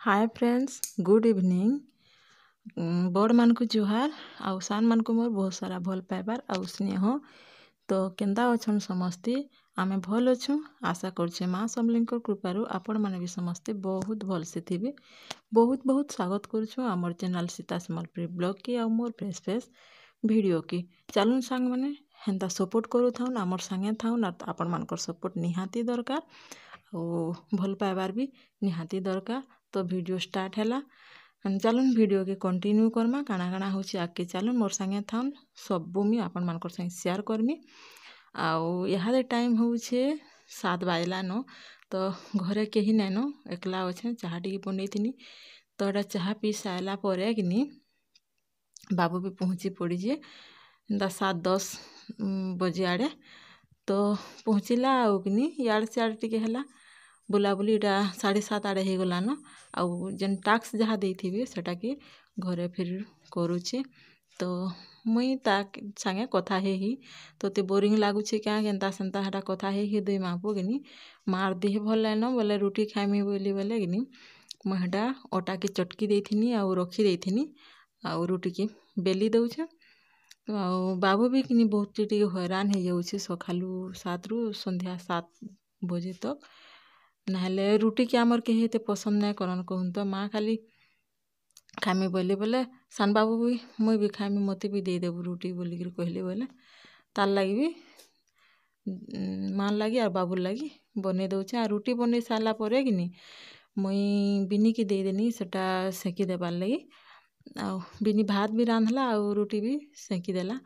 Hi friends good evening बड़ मान को जुहार आउ सान मान को मोर बहुत सारा भल पाइबार आउ स्नेह तो केंदा अछन समस्ते आमे भल अच्छु आशा करछे माँ समलिंकर कृपारू आपण माने भी समस्ते बहुत भल से थिबे। बहुत बहुत स्वागत करुछु आमर चैनल सीता सम्बलपुरी ब्लॉग की आउ मोर फ्रेश फ्रेश वीडियो की चलून सांग माने हेंता सपोर्ट करू थाउन आमर संगे थाउन आपण मानकर सपोर्ट निहाती दरकार और भल पाइबार भी निहाती दरकार। तो वीडियो स्टार्ट हैला चलून वीडियो के कंटिन्यू करमा काଣା काଣା होची आगे चलून मोर संगे थाउन सब मुई आपण मानकर संगे शेयर करमी। आउ इहादे टाइम होचे 7 बाजला न तो घरे कहीं नाइन न एकला अच्छे चाह टी बन तो एटा चाह पी सारा पर कि बाबू भी पहुँची पड़ीजे 7-10 बजे आड़े तो पहुँचला आउ कि इाड़े सियाड़े टी है बुलाबुली इटा 7:30 आड़े हो गलान आउ जेन टास्क जहाँ देथिबे सेटा कि घरे फिर करुचे तो मुई ता संगे कथा ही तोते बोरिंग लागुचे क्या केनता सेनता हेटा कथा ही दुई मापो कि मार देह भल लाइन बोले रुटी खाइमी बोली बोले कि मुई हेटा अटा की चटकी देथिनी आउ रखी देथिनी आउ रुटी की बेली दउछे आउ बाबू भी कि बहुत टी हैरान हो जाऊे सकालू 7 रु संध्या 7 बजे तक नाहले रुटी के आमर कहीं एते पसंद नहीं करन कहून तो माँ खाली खाइमी बोले बोले सान बाबू भी मुई भी खाइमी मते भी दे देबू रुटी बोली कहले बोले तार लगी भी माँ लगी और बाबू लगी बने दउछे आ रुटी बने सारा पर कि मुई बिनी की दे देनी सेटा सेकी देबार लगी आउ बिनी भात भी रांधला आउ रुटी भी सेकी देला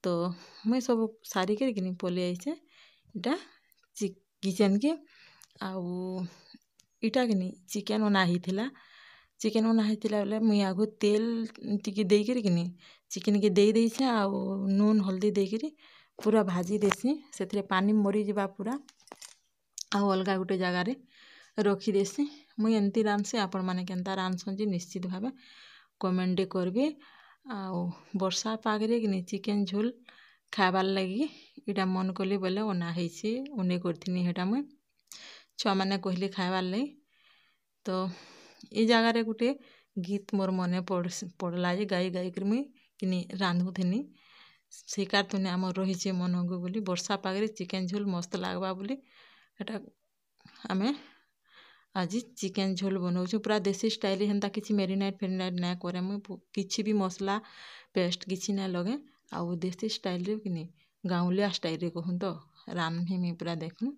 तो मुई सब सारी कर कि पलि आइछे इटा किचन के आउ इटा कि चिकेन बना हिथिला चिकेन बना हिथिला बोले मुई आगु तेल टिके देकर कि चिकेन के दे देइछे आउ नून हल्दी देकर पूरा भाजी देसी से पानी मरी जावा पूरा आउ अलगा गोटे जगार रखी देसी मुई एमती रांधसी आपण माने केनता रांधसन जे निश्चित भावे कमेंट करबे। आउ वर्षा पागरे कि चिकेन झोल खाबार लगी इटा मन कली बोले अना हेछि उन्हें करथिनी हेटा मुई छुआ मैंने कहली खाइबार लगी तो ये जगार गोटे गीत मोर मने पड़ला जे गाई गाई कर मुई कि रांधुथिनी शिकार तुने आम रही मनगु बोली वर्षा पागरे चिकेन झोल मस्त लागबा बोली एटा आमे आज चिकेन झोल बनाऊँ पूरा देसी स्टाइल हेन्ता किसी मेरीनाइट फेरीनाइट ना करे मुई किसी भी मसला पेस्ट किसी ना लगे आउ देसी स्टाइल रे कि गाँवलिया स्टाइल रे कहूँ तो रांधमी पूरा देखूँ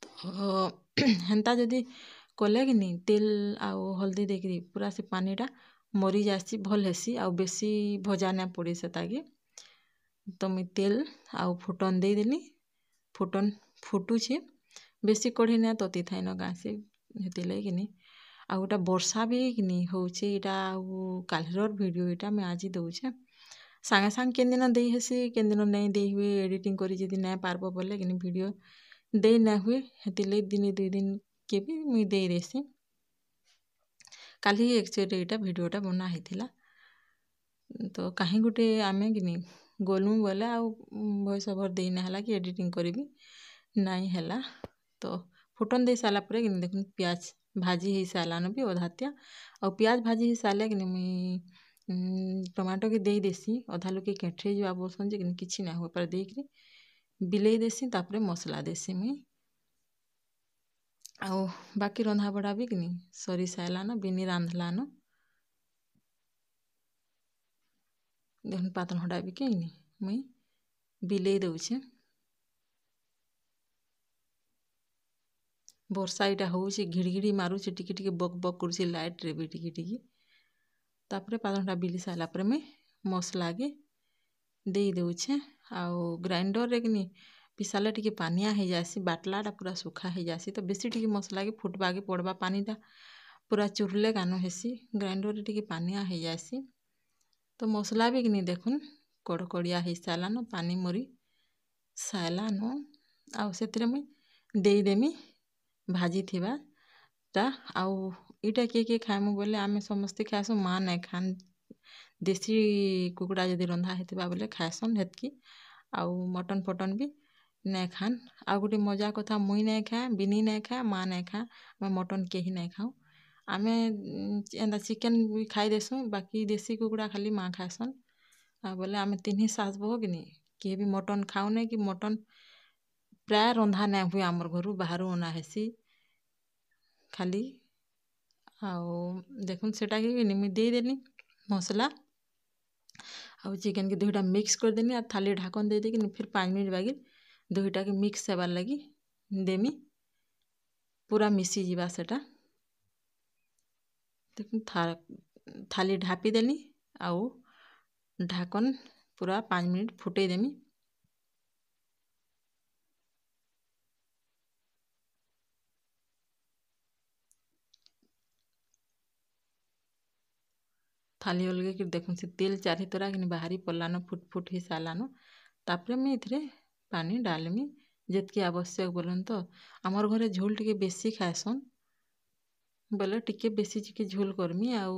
तो हेन्ता जदि कले कि तेल आउ हल्दी देकरी पूरा से पानीटा मरी जासी भल हेसी आउ बेसी भजा ना पड़े से ताकि तो मुई तेल आउ फुटन दे देली फुटन फुटुछे बेसी कढ़ी ना तती थाई न गाँसी हेती लगे कि आउ गोटा वर्षा भी कि होचे इटा कालर वीडियो इटा मैं आज दउछे सांगे सांगे केन दिन दे हेसी केन दिन नहीं दे हुए एडिटिंग करी जदि नहीं पारबो बोले कि वीडियो दे ना हुए हेती लगे दिन 2 दिन के भी मुई दे देसी काली एक्चुअली इटा वीडियोटा बना हिथिला तो कहीं गोटे आमे कि गलु बोले आउ वॉइस ओवर दे ना हला कि एडिटिंग करी नहीं हैला तो फुटन दे सारा पर कि देखुन प्याज भाजी ही सारान भी अधातिया और प्याज भाजी ही सारे कि मुई टमाटो के दे देसी अधा लोग केठे जा बोलसन जे कि ना हुए पर देकरी बिलई देसी तापरे मसला देसी मुई आउ बाकी रंधा बड़ा भी कि सरी सारान बिनी रांधलान देखुन पातन हटा भी कि मुई बिलई दउछे वर्षा इटा होउछे घिड़घिड़ी मारुछे टिके टिके बक बक करुछे लाइट रे भी टिके टिके तापरे पातनटा बिली सारा पर मैं मसला के दे दउछे आउ ग्राइंडर रे कि पिसाले टिके पानिया हो जासी बाटलाटा पूरा सुखा हो जासी तो बेसी टिके मसला के फुटवा के पड़वा पानीटा पूरा चुरले गानो हेसी ग्राइंडर रे टिके पानिया हो जासी तो मसला भी कि देखुन कड़कड़िया हो सारान पानी मरी सारान आउ से मुई दे देमी भाजी थिबाटा आउ इटा किए खाएमु बोले आमे समस्ते खाएसु माँ नहीं खान देसी कुकुड़ा जदि रंधा हेतिबा बोले खाएसन हेतकी आउ मटन फटन भी नहीं खान आउ गोटे मजा कथा मुई नहीं खाए बिनी नहीं खाए माँ नहीं खाए मैं मटन के ही नहीं खाऊँ ଆମେ ଏନ୍ତା ଚିକେନ୍ ବି ଖାଇ ଦେସୁଁ, ବାକି ଦେଶୀ କୁକୁଡ଼ା ଖାଲି ମାଆ ଖାଏସନ୍। ଆଉ ବୋଲେ ଆମେ ତିନି ଶାଶ୍ ବହୁ କି ନି, କିଏ ବି ମଟନ୍ ଖାଉନେ କି ମଟନ୍ ପ୍ରାୟ ରନ୍ଧା ନାଇଁ ହୁଏ ଆମର୍ ଘରୁ, ବାହାରୁ ଅନା ହେସି ଖାଲି। ଆଉ ଦେଖୁନ୍ ସେଟାକେ କି ନି ମୁଇଁ ଦେଇଦେଲି ମସଲା, ଆଉ ଚିକେନ୍କେ ଦୁଇଟା ମିକ୍ସ କରିଦେନି, ଆଉ ଥାଲି ଢାକନ୍ ଦେଇ ଦେଇକିନି ଫିର୍ 5 ମିନିଟ୍ ବାଗିର୍ ଦୁଇଟାକେ ମିକ୍ସ ହେବାର୍ ଲାଗି ଦେମି, ପୁରା ମିଶିଯିବା ସେଟା। ଦେଖୁନ୍ ଥାଲି ଢାପିଦେଲି, ଆଉ ଢାକନ୍ ପୁରା 5 ମିନିଟ୍ ଫୁଟେଇ ଦେମି। ଥାଲି ଅଲଗେଇକି ଦେଖୁନ୍ ସେ ତେଲ୍ ଚାରି ତରା କିନି ବାହାରି ପଡ଼୍ଲାନ, ଫୁଟ୍ ଫୁଟ୍ ହେଇ ସାର୍ଲାନ। ତାପରେ ମୁଇଁ ଏଥିରେ ପାନି ଡାଲ୍ମି ଯେତ୍କି ଆବଶ୍ୟକ ବୋଲୁନ୍ ତ। ଆମର୍ ଘରେ ଝୋଲ୍ ଟିକେ ବେଶୀ ଖାଏସନ୍, ବୋଲେ ଟିକେ ବେଶୀ ଟିକେ ଝୋଲ୍ କର୍ମି। ଆଉ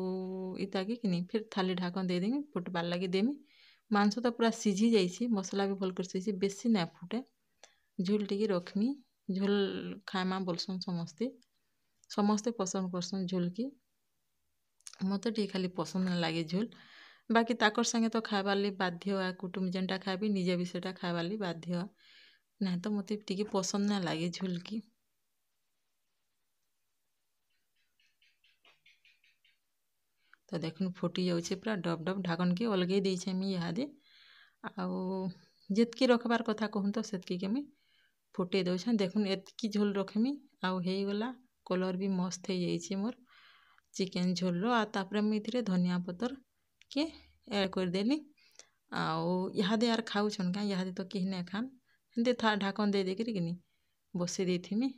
ଇତାକେ କିନି ଫିର୍ ଥାଲି ଢାକନ୍ ଦେଇଦେମି, ଫୁଟ୍ବାର୍ ଲାଗି ଦେମି। ମାଂସ ତ ପୁରା ସିଝି ଯାଇଛେ, ମସଲା ବି ଭଲ୍ କରି ସିଝି, ବେଶୀ ନାଇଁ ଫୁଟେ। ଝୋଲ୍ ଟିକେ ରଖ୍ମି, ଝୋଲ୍ ଖାଏମା ବୋଲ୍ସନ୍ ସମସ୍ତେ, ସମସ୍ତେ ପସନ୍ଦ୍ କର୍ସନ୍ ଝୋଲ୍କେ। ମତେ ଟିକେ ଖାଲି ପସନ୍ଦ୍ ନାଇଁ ଲାଗେ ଝୋଲ୍, ବାକି ତାକର୍ ସାଙ୍ଗେ ତ ଖାଏବାର୍ ଲାଗି ବାଧ୍ୟ, କୁଟୁମ୍ ଯେନ୍ଟା ଖାଏବି ନିଜେ ବି ସେଟା ଖାଏବାର୍ ଲାଗି ବାଧ୍ୟ। ନାଇଁ ତ ମତେ ଟିକେ ପସନ୍ଦ୍ ନାଇଁ ଲାଗେ ଝୋଲ୍କେ। ତ ଦେଖୁନ୍ ଫୁଟି ଯାଉଛେ ପୁରା ଡବ୍ ଡବ୍, ଢାକନ୍କେ ଅଲ୍ଗେଇ ଦେଇଛେଁ ମୁଇଁ ଇହାଦେ। ଆଉ ଯେତ୍କି ରଖ୍ବାର୍ କଥା କହୁନ୍ ତ ସେତ୍କିକେ ମୁଇଁ ଫୁଟେଇ ଦଉଛେଁ। ଦେଖୁନ୍ ଏତ୍କି ଝୋଲ୍ ରଖ୍ମି, ଆଉ ହେଇଗଲା। କଲର୍ ବି ମସ୍ତ୍ ହେଇଯାଇଛେ ମୋର୍ ଚିକେନ୍ ଝୋଲ୍ର। ଆଉ ତାପରେ ମୁଇଁ ଏଥିରେ ଧନିଆ ପତର୍ କେ ଏଡ଼୍ କରିଦେଲି। ଆଉ ଇହାଦେ ଆର୍ ଖାଉଛନ୍ କାଁ, ଇହାଦେ ତ କେହି ନାଇଁ ଖାନ୍। ହେନ୍ତି ଢାକନ୍ ଦେଇ ଦେଇକିରି କିନି ବସେଇ ଦେଇଥିମି,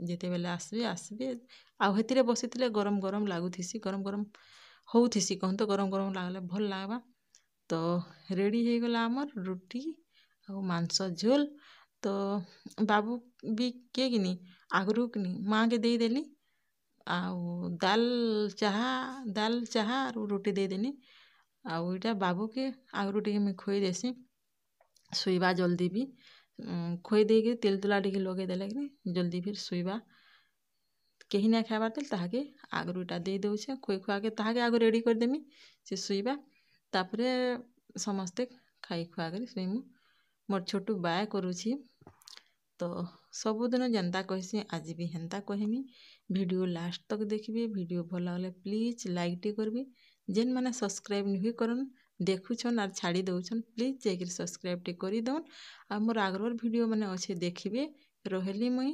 ଯେତେବେଲେ ଆସ୍ବେ ଆସ୍ବେ। ଆଉ ହେଥିରେ ବସିଥିଲେ ଗରମ୍ ଗରମ୍ ଲାଗୁଥିସି, ଗରମ୍ ଗରମ୍ ହଉଥିସି କହନ୍ ତ, ଗରମ୍ ଗରମ୍ ଲାଗ୍ଲେ ଭଲ୍ ଲାଗ୍ବା। ତ ରେଡ଼ି ହେଇଗଲା ଆମର୍ ରୁଟି ଆଉ ମାଂସ ଝୋଲ୍। ତ ବାବୁ ବି କିଏ କିନି ଆଗ୍ରୁ କିନି ମାଆକେ ଦେଇଦେଲି, ଆଉ ଦାଲ୍ ଚାହା ଆରୁ ରୁଟି ଦେଇଦେଲି। ଆଉ ଇଟା ବାବୁକେ ଆଗ୍ରୁ ଟିକେ ମୁଇଁ ଖୁଏଇ ଦେସିଁ, ଶୁଇବା ଜଲ୍ଦି ବି। ଖୁଏଇ ଦେଇକି ତେଲ୍ ତୁଲା ଟିକେ ଲଗେଇ ଦେଲେ କିନି ଜଲ୍ଦି ଫିର୍ ଶୁଇବା। କେହି ନାଇଁ ଖାଏବାର୍ ଥିଲେ ତାହାକେ ଆଗ୍ରୁ ଇଟା ଦେଇ ଦଉଛେଁ, ଖୁଇ ଖୁଆକେ ତାହାକେ ଆଗ ରେଡ଼ି କରିଦେମି, ସେ ଶୁଇବା। ତାପରେ ସମସ୍ତେ ଖାଇ ଖୁଆକରି ଶୁଇମୁ। ମୋର୍ ଛୋଟୁ ବାଏ କରୁଛି। ତ ସବୁଦିନ ଯେନ୍ତା କହେସିଁ ଆଜି ବି ହେନ୍ତା କହେମି। ଭିଡ଼ିଓ ଲାଷ୍ଟ୍ ତକ୍ ଦେଖ୍ବେ। ଭିଡ଼ିଓ ଭଲ୍ ଲାଗ୍ଲେ ପ୍ଲିଜ୍ ଲାଇକ୍ ଟେ କର୍ବେ। ଯେନ୍ ମାନେ ସବ୍ସକ୍ରାଇବ୍ ନି କରନ୍, ଦେଖୁଛନ୍ ଆର୍ ଛାଡ଼ି ଦଉଛନ୍, ପ୍ଲିଜ୍ ଯାଇକିରି ସବ୍ସକ୍ରାଇବ୍ ଟେ କରିଦଉନ୍। ଆଉ ମୋର୍ ଆଗ୍ରର୍ ଭିଡ଼ିଓ ମାନେ ଅଛେ, ଦେଖ୍ବେ। ରହେଲି ମୁଇଁ।